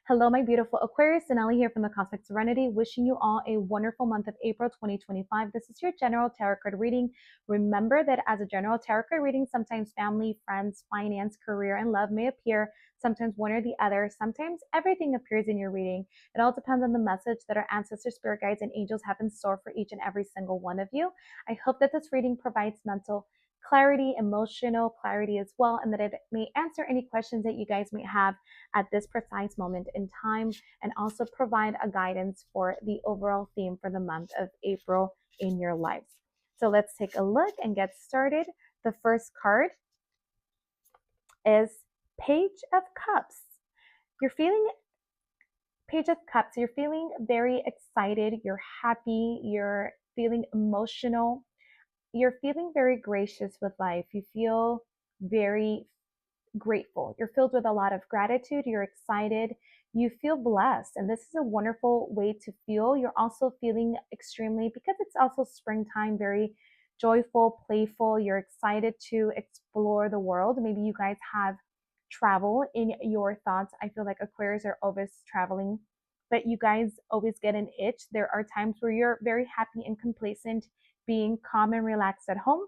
Hello, my beautiful Aquarius. Denali here from the Cosmic Serenity, wishing you all a wonderful month of April 2025. This is your general tarot card reading. Remember that as a general tarot card reading, sometimes family, friends, finance, career, and love may appear. Sometimes one or the other. Sometimes everything appears in your reading. It all depends on the message that our ancestors, spirit guides, and angels have in store for each and every single one of you. I hope that this reading provides mental clarity, emotional clarity as well, and that it may answer any questions that you guys may have at this precise moment in time, and also provide a guidance for the overall theme for the month of April in your lives. So let's take a look and get started. The first card is Page of Cups. You're feeling Page of Cups, you're feeling very excited, you're happy, you're feeling emotional, you're feeling very gracious with life. You feel very grateful. You're filled with a lot of gratitude. You're excited. You feel blessed. And this is a wonderful way to feel. You're also feeling extremely, because it's also springtime, very joyful, playful. You're excited to explore the world. Maybe you guys have travel in your thoughts. I feel like Aquarius are always traveling, but you guys always get an itch. There are times where you're very happy and complacent, being calm and relaxed at home.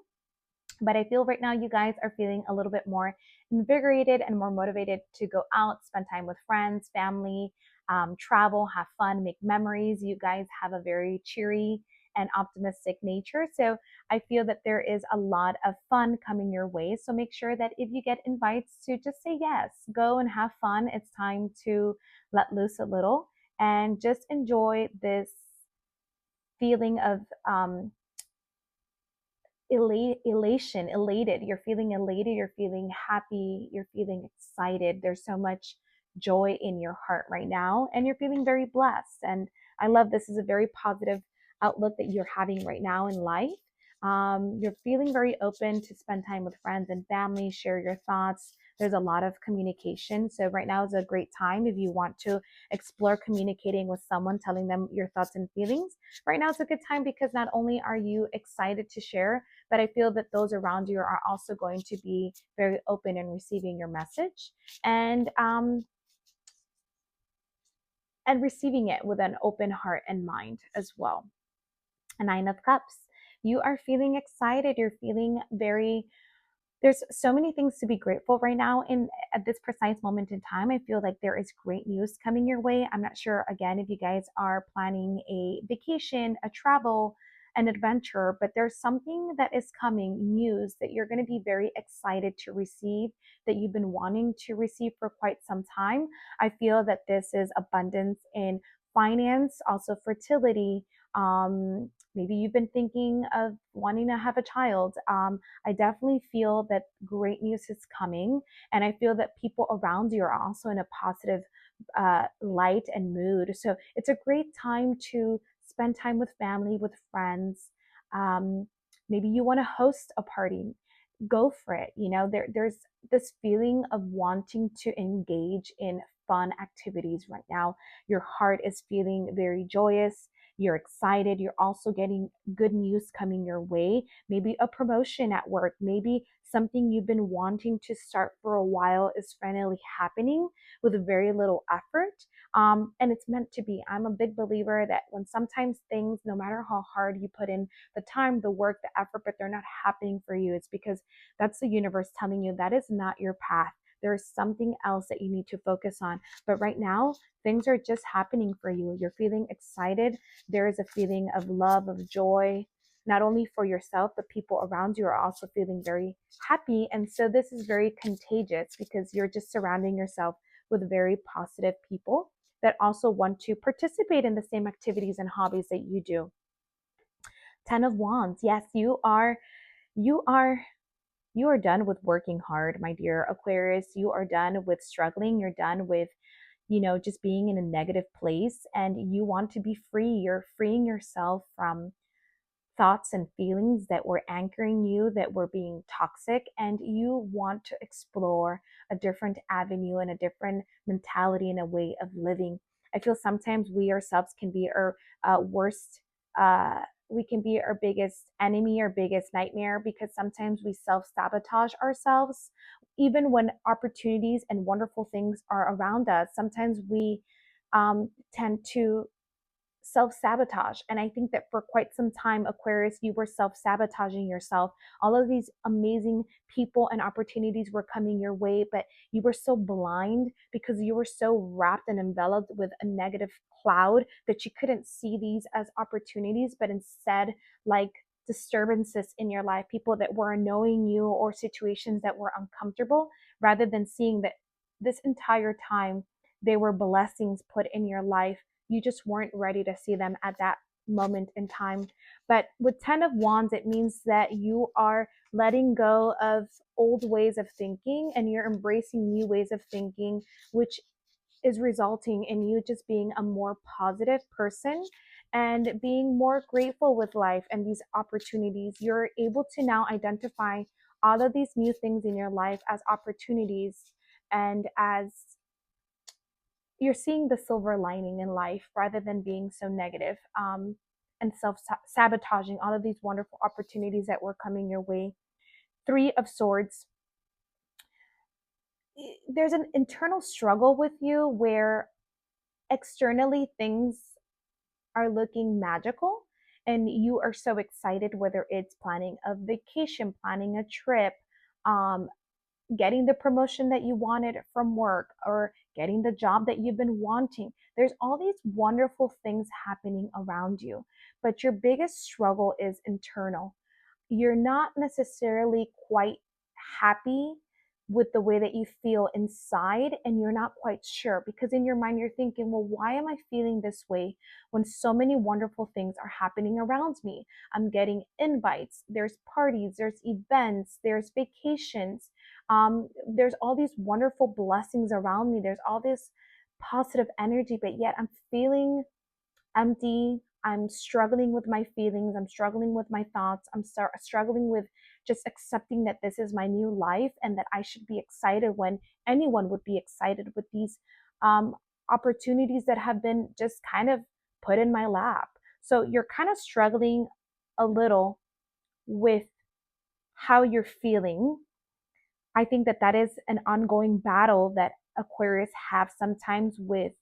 But I feel right now you guys are feeling a little bit more invigorated and more motivated to go out, spend time with friends, family, travel, have fun, make memories. You guys have a very cheery and optimistic nature. So I feel that there is a lot of fun coming your way. So make sure that if you get invites to just say yes, go and have fun. It's time to let loose a little and just enjoy this feeling of elation, elated. You're feeling elated, you're feeling happy, you're feeling excited. There's so much joy in your heart right now, and you're feeling very blessed. And I love this is a very positive outlook that you're having right now in life. You're feeling very open to spend time with friends and family, share your thoughts. There's a lot of communication. So right now is a great time if you want to explore communicating with someone, telling them your thoughts and feelings. Right now is a good time because not only are you excited to share, but I feel that those around you are also going to be very open in receiving your message, and receiving it with an open heart and mind as well. A Nine of Cups. You are feeling excited. You're feeling very, there's so many things to be grateful right now in at this precise moment in time. I feel like there is great news coming your way. I'm not sure again if you guys are planning a vacation, a travel, an adventure, but there's something that is coming, news that you're going to be very excited to receive, that you've been wanting to receive for quite some time. I feel that this is abundance in finance, also fertility. Maybe you've been thinking of wanting to have a child. I definitely feel that great news is coming, and I feel that people around you are also in a positive light and mood. So it's a great time to spend time with family, with friends. Um, Maybe you want to host a party. Go for it. You know, there's this feeling of wanting to engage in fun activities right now. Your heart is feeling very joyous. You're excited. You're also getting good news coming your way. Maybe a promotion at work. Maybe something you've been wanting to start for a while is finally happening with very little effort. And it's meant to be. I'm a big believer that when sometimes things, no matter how hard you put in the time, the work, the effort, but they're not happening for you, it's because that's the universe telling you that is not your path. There's something else that you need to focus on. But right now, things are just happening for you. You're feeling excited. There is a feeling of love, of joy, not only for yourself, but people around you are also feeling very happy. And so this is very contagious because you're just surrounding yourself with very positive people that also want to participate in the same activities and hobbies that you do. 10 of Wands. Yes, you are you are done with working hard, my dear Aquarius. You are done with struggling. You're done with, just being in a negative place, and you want to be free. You're freeing yourself from thoughts and feelings that were anchoring you, that were being toxic, and you want to explore a different avenue and a different mentality and a way of living. I feel sometimes we ourselves can be our worst, we can be our biggest enemy, our biggest nightmare, because sometimes we self sabotage ourselves even when opportunities and wonderful things are around us, sometimes we tend to self sabotage. And I think that for quite some time, Aquarius, you were self sabotaging yourself. All of these amazing people and opportunities were coming your way, but you were so blind because you were so wrapped and enveloped with a negative cloud that you couldn't see these as opportunities, but instead, like, disturbances in your life, people that were annoying you or situations that were uncomfortable, rather than seeing that this entire time they were blessings put in your life. You just weren't ready to see them at that moment in time. But with 10 of wands, it means that you are letting go of old ways of thinking and you're embracing new ways of thinking, which is resulting in you just being a more positive person and being more grateful with life and these opportunities. You're able to now identify all of these new things in your life as opportunities, and as you're seeing the silver lining in life rather than being so negative, and self sabotaging all of these wonderful opportunities that were coming your way. Three of Swords. There's an internal struggle with you where externally things are looking magical and you are so excited, whether it's planning a vacation, planning a trip, um, getting the promotion that you wanted from work, or getting the job that you've been wanting. There's all these wonderful things happening around you, but your biggest struggle is internal. You're not necessarily quite happy with the way that you feel inside, and you're not quite sure because in your mind you're thinking, well, why am I feeling this way when so many wonderful things are happening around me? I'm getting invites, there's parties, there's events, there's vacations, there's all these wonderful blessings around me, there's all this positive energy, but yet I'm feeling empty. I'm struggling with my feelings. I'm struggling with my thoughts. Struggling with just accepting that this is my new life and that I should be excited when anyone would be excited with these um, opportunities that have been just kind of put in my lap. So you're kind of struggling a little with how you're feeling. I think that that is an ongoing battle that Aquarius have sometimes with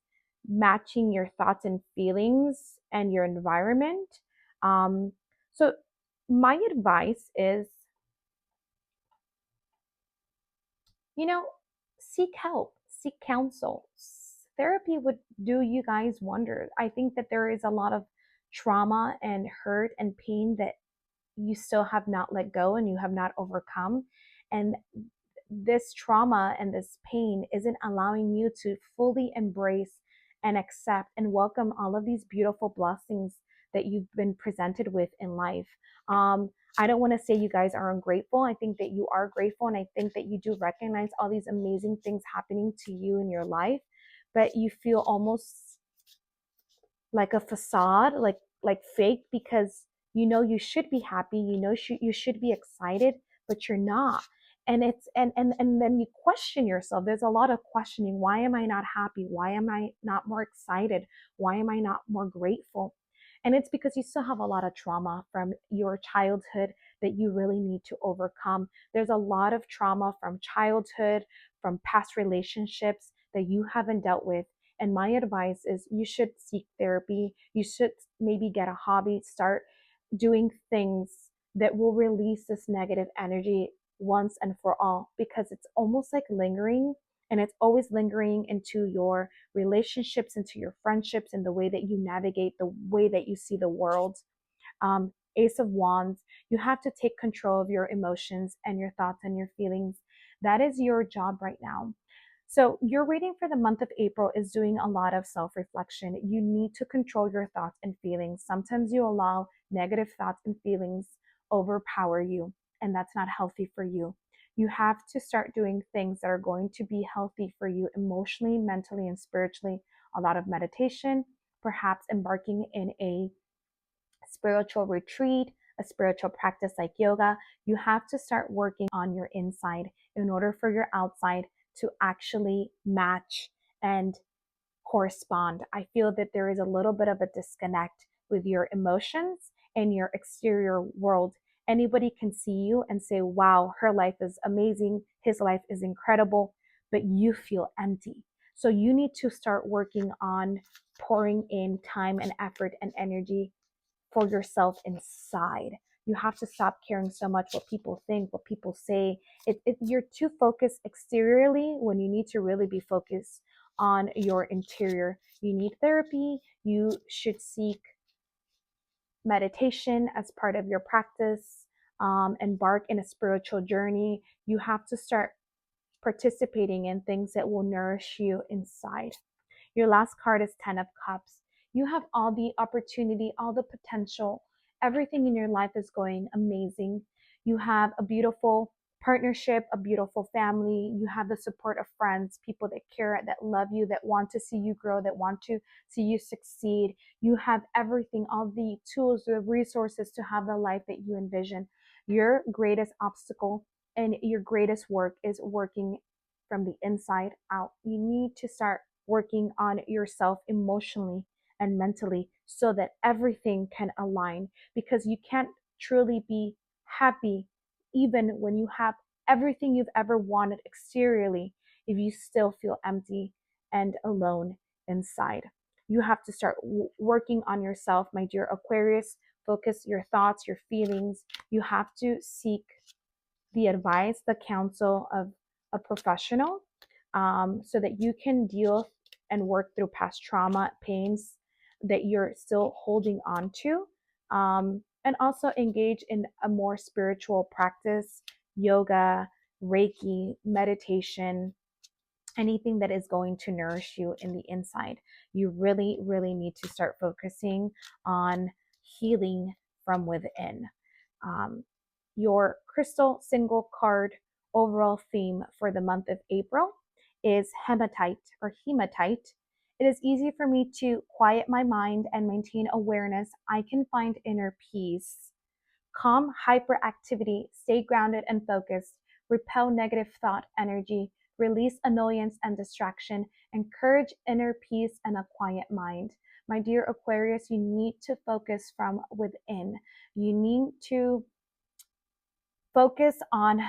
matching your thoughts and feelings and your environment. Um, so my advice is, you know, seek help, seek counsel. Therapy would do you guys wonders. I think that there is a lot of trauma and hurt and pain that you still have not let go and you have not overcome. And this trauma and this pain isn't allowing you to fully embrace and accept and welcome all of these beautiful blessings that you've been presented with in life. I don't want to say you guys are ungrateful. I think that you are grateful, and I think that you do recognize all these amazing things happening to you in your life, but you feel almost like a facade, like fake, because you know you should be happy, you know you should be excited, but you're not. And it's and then you question yourself. There's a lot of questioning. Why am I not happy? Why am I not more excited? Why am I not more grateful? And it's because you still have a lot of trauma from your childhood that you really need to overcome. There's a lot of trauma from childhood, from past relationships that you haven't dealt with. And my advice is you should seek therapy. You should maybe get a hobby, start doing things that will release this negative energy once and for all, because it's almost like lingering, and it's always lingering into your relationships, into your friendships, and the way that you navigate, the way that you see the world. Ace of Wands, you have to take control of your emotions and your thoughts and your feelings. That is your job right now. So, your reading for the month of April is doing a lot of self reflection. You need to control your thoughts and feelings. Sometimes you allow negative thoughts and feelings overpower you, and that's not healthy for you. You have to start doing things that are going to be healthy for you emotionally, mentally, and spiritually. A lot of meditation, perhaps embarking in a spiritual retreat, a spiritual practice like yoga. You have to start working on your inside in order for your outside to actually match and correspond. I feel that there is a little bit of a disconnect with your emotions and your exterior world. Anybody can see you and say, wow, her life is amazing, his life is incredible, but you feel empty. So you need to start working on pouring in time and effort and energy for yourself inside. You have to stop caring so much what people think, what people say. You're too focused exteriorly when you need to really be focused on your interior. You need therapy. You should seek meditation as part of your practice. Embark in a spiritual journey. You have to start participating in things that will nourish you inside. Your last card is 10 of Cups. You have all the opportunity, all the potential. Everything in your life is going amazing. You have a beautiful partnership, a beautiful family. You have the support of friends, people that care, that love you, that want to see you grow, that want to see you succeed. You have everything, all the tools, the resources to have the life that you envision. Your greatest obstacle and your greatest work is working from the inside out. You need to start working on yourself emotionally and mentally so that everything can align, because you can't truly be happy even when you have everything you've ever wanted exteriorly if you still feel empty and alone inside. You have to start working on yourself, my dear Aquarius. Focus your thoughts, your feelings. You have to seek the advice, the counsel of a professional, so that you can deal and work through past trauma, pains that you're still holding on to, and also engage in a more spiritual practice, yoga, Reiki, meditation, anything that is going to nourish you in the inside. You really, really need to start focusing on healing from within. Um, your crystal single card overall theme for the month of April is hematite or hematite. It is easy for me to quiet my mind and maintain awareness. I can find inner peace. Calm hyperactivity, stay grounded and focused, repel negative thought energy, release annoyance and distraction, encourage inner peace and a quiet mind. My dear Aquarius, you need to focus from within. You need to focus on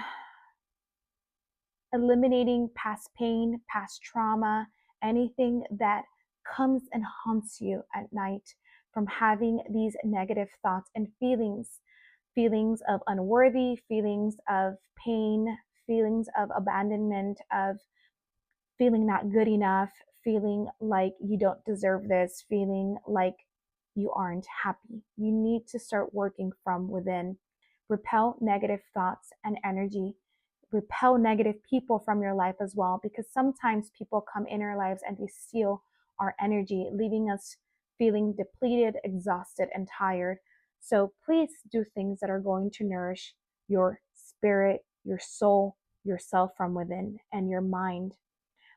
eliminating past pain, past trauma, anything that comes and haunts you at night from having these negative thoughts and feelings of unworthy, feelings of pain, feelings of abandonment, of feeling not good enough, feeling like you don't deserve this, feeling like you aren't happy. You need to start working from within. Repel negative thoughts and energy. Repel negative people from your life as well, because sometimes people come in our lives and they steal our energy, leaving us feeling depleted, exhausted, and tired. So please do things that are going to nourish your spirit, your soul, yourself from within, and your mind.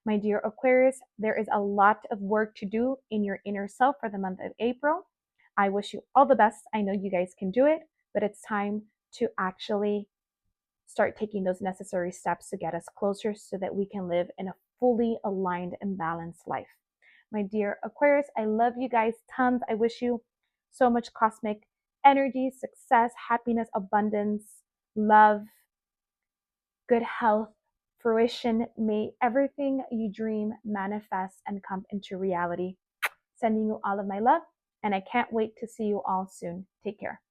My dear Aquarius, there is a lot of work to do in your inner self for the month of April. I wish you all the best. I know you guys can do it, but it's time to actually start taking those necessary steps to get us closer so that we can live in a fully aligned and balanced life. My dear Aquarius, I love you guys tons. I wish you so much cosmic energy, success, happiness, abundance, love, good health, fruition. May everything you dream manifest and come into reality. Sending you all of my love, and I can't wait to see you all soon. Take care.